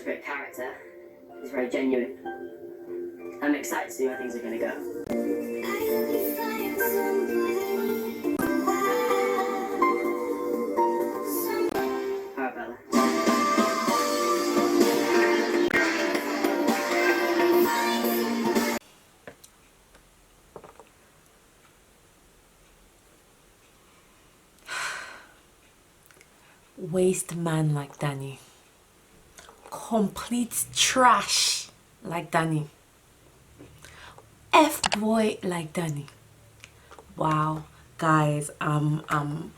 great character. He's very genuine. I'm excited to see where things are going to go. Arabella. Waste man like Danny. Complete trash like Danny. F-boy like Danny. Wow, guys, I'm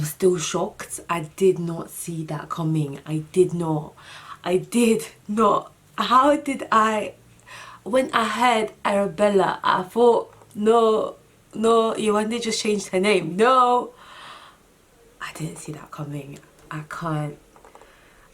still shocked. I did not see that coming. I did not. How did I? When I heard Arabella, I thought, no, Yewande just changed her name. No, I didn't see that coming. I can't.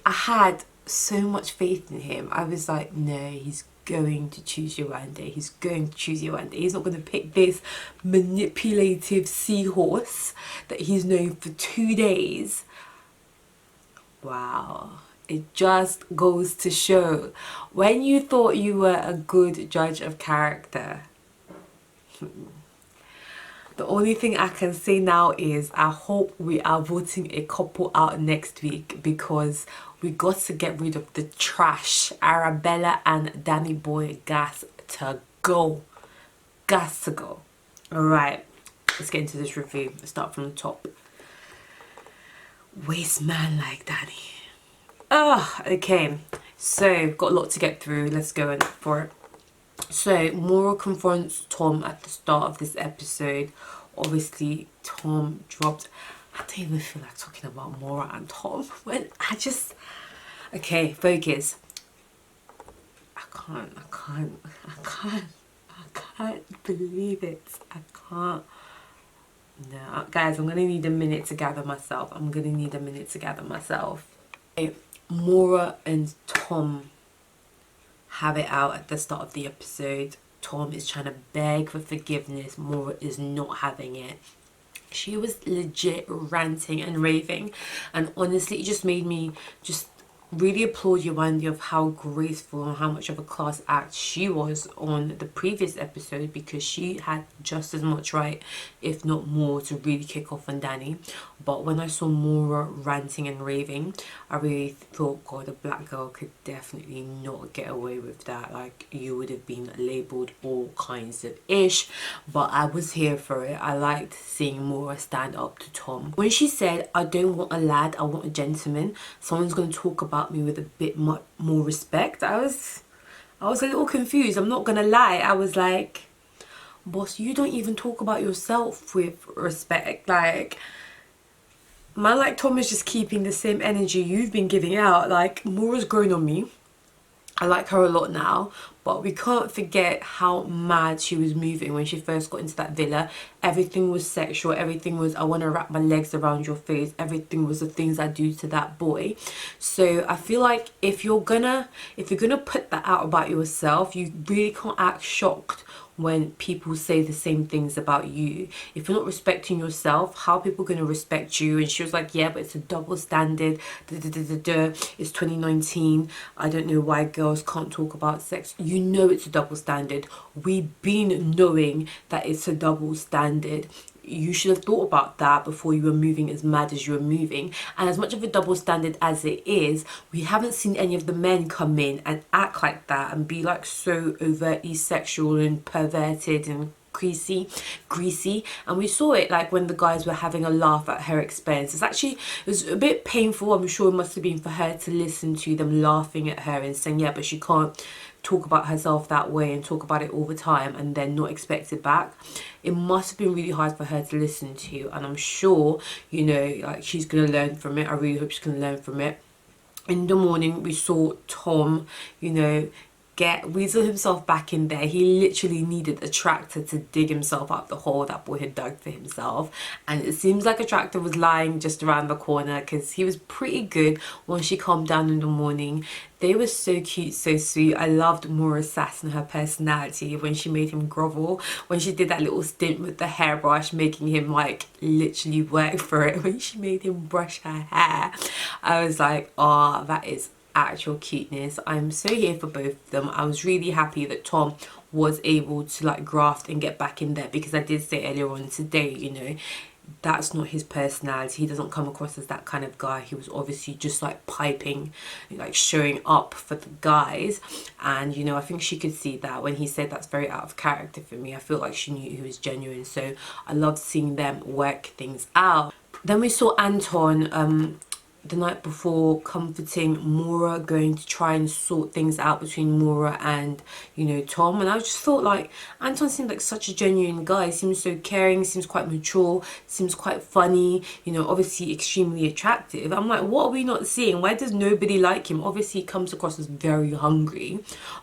I had so much faith in him. I was like, no, he's going to choose Yewande. He's going to choose Yewande. He's not going to pick this manipulative seahorse that he's known for 2 days. Wow. It just goes to show, when you thought you were a good judge of character, the only thing I can say now is I hope we are voting a couple out next week, because we got to get rid of the trash. Arabella and Danny Boy gas to go. Gas to go. Alright, let's get into this review. Let's start from the top. Waste man like Danny. Okay. So, got a lot to get through. Let's go in for it. So, Maura confronts Tom at the start of this episode. Obviously, Tom dropped... I don't even feel like talking about Maura and Tom. When I just... Okay, focus. I can't believe it. I can't. No, guys, I'm going to need a minute to gather myself. Okay, Maura and Tom have it out at the start of the episode. Tom is trying to beg for forgiveness. Maura is not having it. She was legit ranting and raving, and honestly it just made me just really applaud Yewande of how graceful and how much of a class act she was on the previous episode, because she had just as much right, if not more, to really kick off on Danny. But when I saw Maura ranting and raving, I really thought, God, a black girl could definitely not get away with that. Like, you would have been labelled all kinds of ish, but I was here for it. I liked seeing Maura stand up to Tom. When she said, I don't want a lad, I want a gentleman, someone's going to talk about me with a bit more respect, I was a little confused. I'm not gonna lie. I was like, boss, you don't even talk about yourself with respect. Like, man like Tom is just keeping the same energy you've been giving out. Like, Maura's grown on me. I like her a lot now, but we can't forget how mad she was moving when she first got into that villa. Everything was sexual. Everything was, I want to wrap my legs around your face. Everything was the things I do to that boy. So I feel like if you're gonna put that out about yourself, you really can't act shocked when people say the same things about you. If you're not respecting yourself, how are people going to respect you? And she was like, yeah, but it's a double standard. It's 2019. I don't know why girls can't talk about sex. You know it's a double standard. We've been knowing that it's a double standard. You should have thought about that before you were moving as mad as you were moving. And as much of a double standard as it is, we haven't seen any of the men come in and act like that and be like so overtly sexual and perverted and greasy. And we saw it like when the guys were having a laugh at her expense. It was a bit painful. I'm sure it must have been for her to listen to them laughing at her and saying, yeah, but she can't talk about herself that way and talk about it all the time and then not expect it back. It must have been really hard for her to listen to, and I'm sure, you know, like, she's gonna learn from it. I really hope she's gonna learn from it. In the morning we saw Tom, you know, weasel himself back in there. He literally needed a tractor to dig himself out the hole that boy had dug for himself, and it seems like a tractor was lying just around the corner, because he was pretty good when she calmed down in the morning. They were so cute, so sweet. I loved Maura's sass and her personality when she made him grovel, when she did that little stint with the hairbrush, making him like literally work for it, when she made him brush her hair. I was like, oh, that is actual cuteness. I'm so here for both of them. I was really happy that Tom was able to like graft and get back in there, because I did say earlier on today, you know, that's not his personality. He doesn't come across as that kind of guy. He was obviously just like piping, like showing up for the guys. And you know, I think she could see that when he said that's very out of character for me. I feel like she knew he was genuine. So I loved seeing them work things out. Then we saw Anton the night before comforting Maura, going to try and sort things out between Maura and, you know, Tom. And I just thought, like, Anton seemed like such a genuine guy. He seems so caring, seems quite mature, seems quite funny, you know, obviously extremely attractive. I'm like, what are we not seeing? Why does nobody like him? Obviously he comes across as very hungry,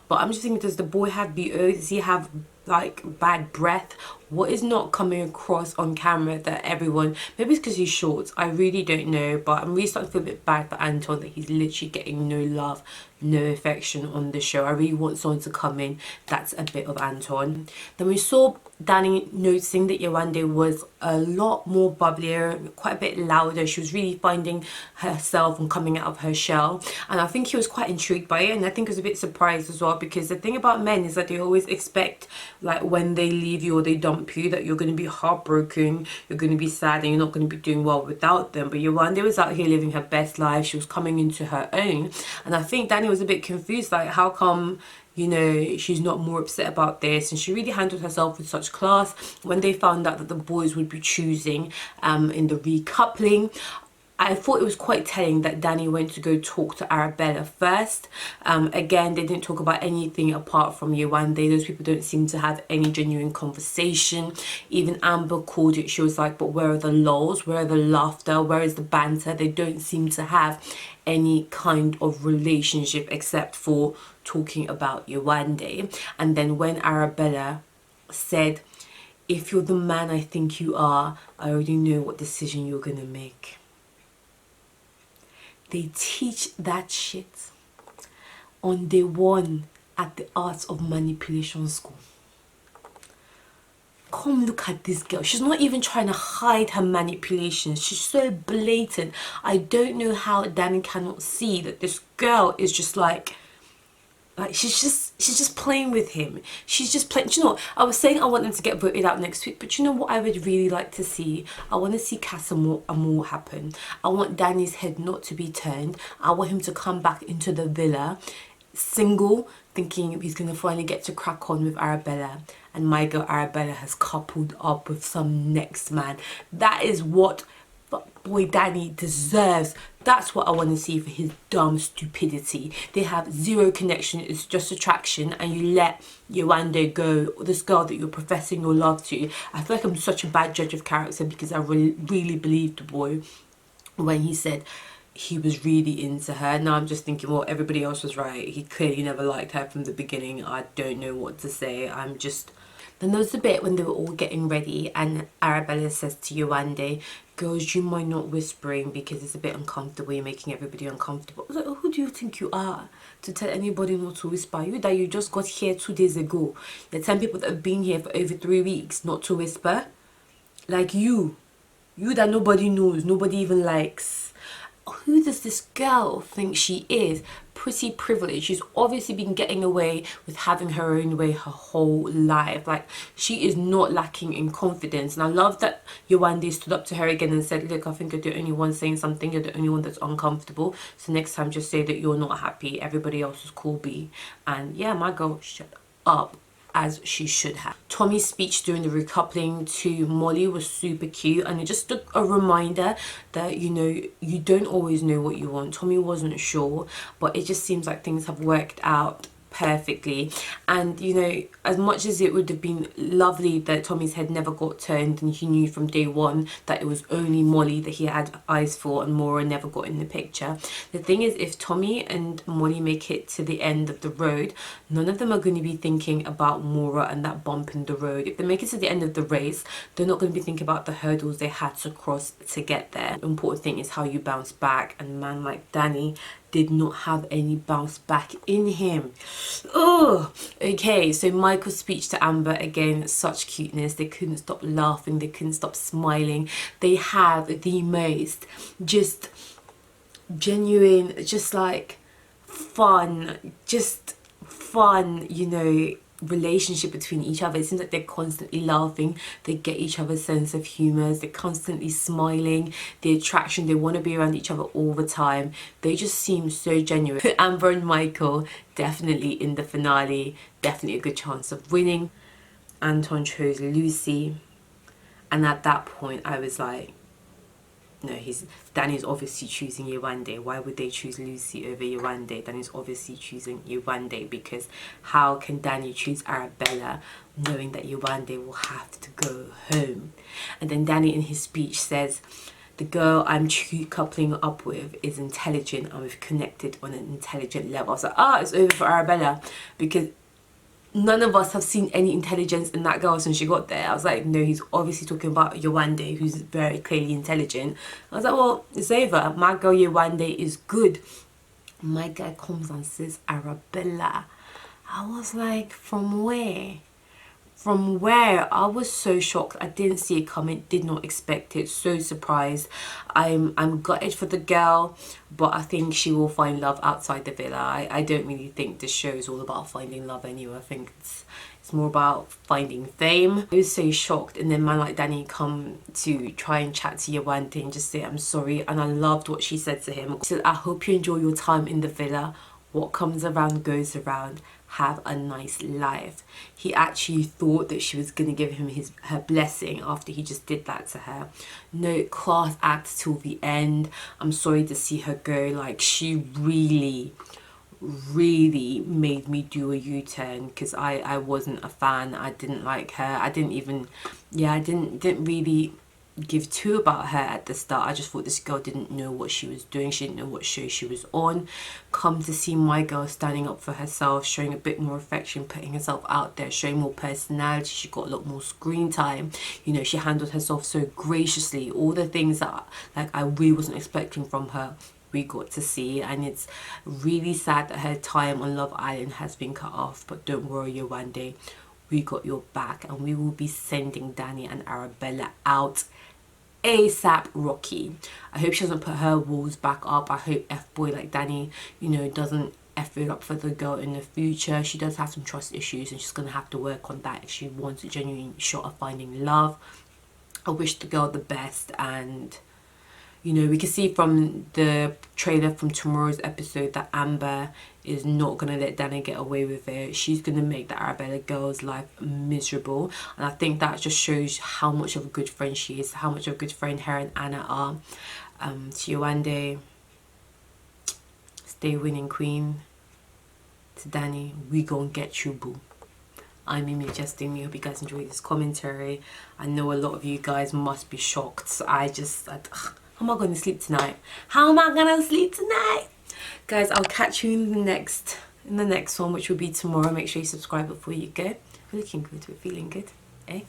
but I'm just thinking, does the boy have BO? Does he have like bad breath? What is not coming across on camera that everyone, maybe it's because he's short, I really don't know, but I'm really starting to feel a bit bad for Anton, that he's literally getting no love, no affection on the show. I really want someone to come in that's a bit of Anton. Then we saw Danny noticing that Yewande was a lot more bubblier, quite a bit louder. She was really finding herself and coming out of her shell, and I think he was quite intrigued by it, and I think he was a bit surprised as well, because the thing about men is that they always expect, like, when they leave you or they dump you, that you're going to be heartbroken, you're going to be sad, and you're not going to be doing well without them. But Yewande was out here living her best life. She was coming into her own, and I think Danny was a bit confused, like, how come, you know, she's not more upset about this? And she really handled herself with such class. When they found out that the boys would be choosing in the recoupling, I thought it was quite telling that Danny went to go talk to Arabella first. Again, they didn't talk about anything apart from Yewande. Those people don't seem to have any genuine conversation. Even Amber called it. She was like, but where are the lulls? Where are the laughter? Where is the banter? They don't seem to have any kind of relationship except for talking about Yewande. And then when Arabella said, if you're the man I think you are, I already know what decision you're gonna make. They teach that shit on day one at the Arts of Manipulation School. Come look at this girl. She's not even trying to hide her manipulations. She's so blatant. I don't know how Danny cannot see that this girl is just like she's just playing with him. She's just playing. Do you know what? I was saying I want them to get voted out next week, but you know what I would really like to see? I want to see Casa Amor happen. I want Danny's head not to be turned. I want him to come back into the villa single, thinking he's going to finally get to crack on with Arabella, and my girl Arabella has coupled up with some next man. That is what boy Danny deserves. That's what I want to see for his dumb stupidity. They have zero connection, it's just attraction, and you let Yewande go, this girl that you're professing your love to. I feel like I'm such a bad judge of character, because I really believed the boy when he said he was really into her. Now I'm just thinking, well, everybody else was right. He clearly never liked her from the beginning. I don't know what to say. Then there was a bit when they were all getting ready and Arabella says to Yewande, girls, you mind not whispering because it's a bit uncomfortable. You're making everybody uncomfortable. I was like, who do you think you are to tell anybody not to whisper? You that you just got here 2 days ago. You're telling people that have been here for over 3 weeks not to whisper? Like you that nobody knows, nobody even likes. Who does this girl think she is? Pretty privileged. She's obviously been getting away with having her own way her whole life. Like, she is not lacking in confidence. And I love that Yewande stood up to her again and said, look, I think you're the only one saying something. You're the only one that's uncomfortable. So next time just say that you're not happy. Everybody else is cool, B. And yeah, my girl, shut up. As she should have. Tommy's speech during the recoupling to Molly was super cute, and it just took a reminder that, you know, you don't always know what you want. Tommy wasn't sure, but it just seems like things have worked out perfectly. And you know, as much as it would have been lovely that Tommy's head never got turned and he knew from day one that it was only Molly that he had eyes for and Maura never got in the picture, the thing is, if Tommy and Molly make it to the end of the road, none of them are going to be thinking about Maura and that bump in the road. If they make it to the end of the race, they're not going to be thinking about the hurdles they had to cross to get there. The important thing is how you bounce back, and a man like Danny did not have any bounce back in him. Oh, okay, so Michael's speech to Amber, again, such cuteness. They couldn't stop laughing, they couldn't stop smiling. They have the most just genuine, just like fun, you know, relationship between each other. It seems like they're constantly laughing, they get each other's sense of humour, they're constantly smiling, the attraction, they want to be around each other all the time. They just seem so genuine. Put Amber and Michael definitely in the finale, definitely a good chance of winning. Anton chose Lucy, and at that point I was like, no, Danny's obviously choosing Yewande. Why would they choose Lucy over Yewande? Danny's obviously choosing Yewande, because how can Danny choose Arabella knowing that Yewande will have to go home? And then Danny in his speech says, the girl I'm coupling up with is intelligent and we've connected on an intelligent level. I was like, it's over for Arabella, because none of us have seen any intelligence in that girl since she got there. I was like, no, he's obviously talking about Yewande, who's very clearly intelligent. I was like, well, it's over. My girl Yewande is good. My guy comes and says Arabella. I was like, from where? From where? I was so shocked. I didn't see it coming, did not expect it, so surprised. I'm gutted for the girl, but I think she will find love outside the villa. I don't really think this show is all about finding love anyway. I think it's more about finding fame. I was so shocked, and then man like Danny come to try and chat to Yewande and just say I'm sorry, and I loved what she said to him. She said, I hope you enjoy your time in the villa. What comes around goes around. Have a nice life. He actually thought that she was going to give him her blessing after he just did that to her. No, class act till the end. I'm sorry to see her go. Like, she really made me do a U-turn, because I wasn't a fan. I didn't like her. I didn't really give two about her at the start. I just thought this girl didn't know what she was doing. She didn't know what show she was on. Come to see my girl standing up for herself, showing a bit more affection, putting herself out there, showing more personality. She got a lot more screen time. You know, she handled herself so graciously. All the things that like I really wasn't expecting from her, we got to see. And it's really sad that her time on Love Island has been cut off, but don't worry, Yewande, we got your back, and we will be sending Danny and Arabella out ASAP Rocky. I hope she doesn't put her walls back up. I hope F-boy like Danny, you know, doesn't F it up for the girl in the future. She does have some trust issues, and she's going to have to work on that if she wants a genuine shot of finding love. I wish the girl the best, and you know, we can see from the trailer from tomorrow's episode that Amber is not going to let Danny get away with it. She's going to make the Arabella girl's life miserable. And I think that just shows how much of a good friend she is, how much of a good friend her and Anna are. To Yewande, stay winning queen. To Danny, we gon' get you, boo. I'm Mimi Justin. I hope you guys enjoyed this commentary. I know a lot of you guys must be shocked. How am I going to sleep tonight? How am I going to sleep tonight? Guys, I'll catch you in the next one, which will be tomorrow. Make sure you subscribe before you go. We're looking good. We're feeling good. Eh?